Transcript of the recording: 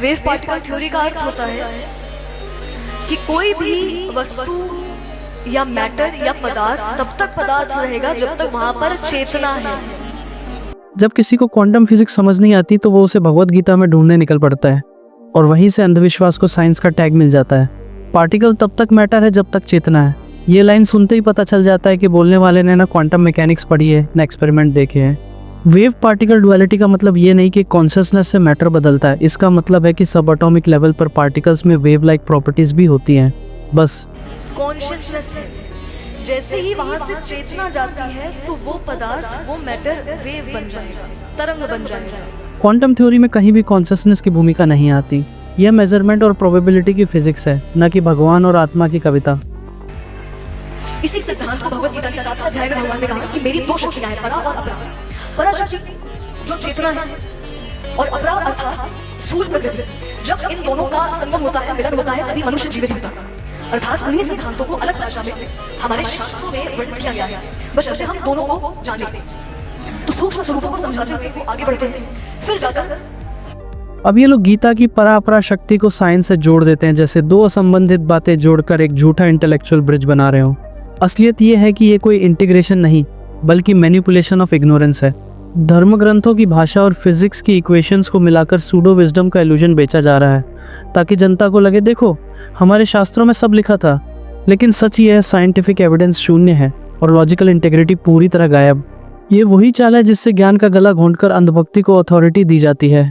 Wave particle theory का अर्थ होता है कि कोई भी वस्तु या मैटर या पदार्थ तब तक पदार्थ रहेगा जब तक वहां पर चेतना है। जब किसी को क्वांटम फिजिक्स समझ नहीं आती तो वो उसे भगवत गीता में ढूंढने निकल पड़ता है और वहीं से अंधविश्वास को साइंस का टैग मिल जाता है। पार्टिकल तब तक मैटर है जब तक चेतना है। ये लाइन सुनते ही पता चल जाता है कि बोलने वाले ने ना क्वांटम मैकेनिक्स पढ़ी है ना एक्सपेरिमेंट देखे हैं। वेव पार्टिकल डुअलिटी का मतलब ये नहीं कि कॉन्शियसनेस से मैटर बदलता है। इसका मतलब है कि सब एटॉमिक लेवल पर पार्टिकल्स में वेव लाइक प्रॉपर्टीज भी होती हैं। बस कॉन्शियसनेस है, जैसे ही वहां से चेतना जाती है तो वो पदार्थ, वो मैटर वेव बन जाएगा, तरंग बन जाएगा। क्वांटम थ्योरी में कहीं भी कॉन्शियसनेस की भूमिका नहीं आती। यह मेजरमेंट और प्रोबेबिलिटी की फिजिक्स है, न कि भगवान और आत्मा की कविता। इसी सिद्धांत को भगवत गीता के 7वें अध्याय में भगवान ने कहा कि मेरी दो शक्तियां हैं, परा और अपरा। परा शक्ति जो चेतना है और अपरा अर्थात स्थूल प्रकृति। जब इन दोनों का संगम होता है, मिलन होता है, तभी मनुष्य जीवित होता है। अर्थात उन्हीं सिद्धांतों को अलग भाषा में हमारे शास्त्रों में वर्णित किया गया है, बशर्ते हम दोनों को जाने। तो सूक्ष्म स्वरूपों को समझाते हुए वो आगे बढ़ते हैं, फिर जाकर अब ये लोग गीता की परापरा शक्ति को साइंस से जोड़ देते हैं, जैसे दो असंबंधित बातें जोड़कर एक झूठा इंटेलेक्चुअल ब्रिज बना रहे हो। असलियत ये है कि ये कोई इंटीग्रेशन नहीं बल्कि मैनिपुलेशन ऑफ इग्नोरेंस है। धर्म ग्रंथों की भाषा और फिजिक्स की इक्वेशंस को मिलाकर सूडो विजडम का इल्यूजन बेचा जा रहा है ताकि जनता को लगे देखो हमारे शास्त्रों में सब लिखा था। लेकिन सच ये है, साइंटिफिक एविडेंस शून्य है और लॉजिकल इंटेग्रिटी पूरी तरह गायब। ये वही चाल है जिससे ज्ञान का गला घोंटकर अंधभक्ति को अथॉरिटी दी जाती है।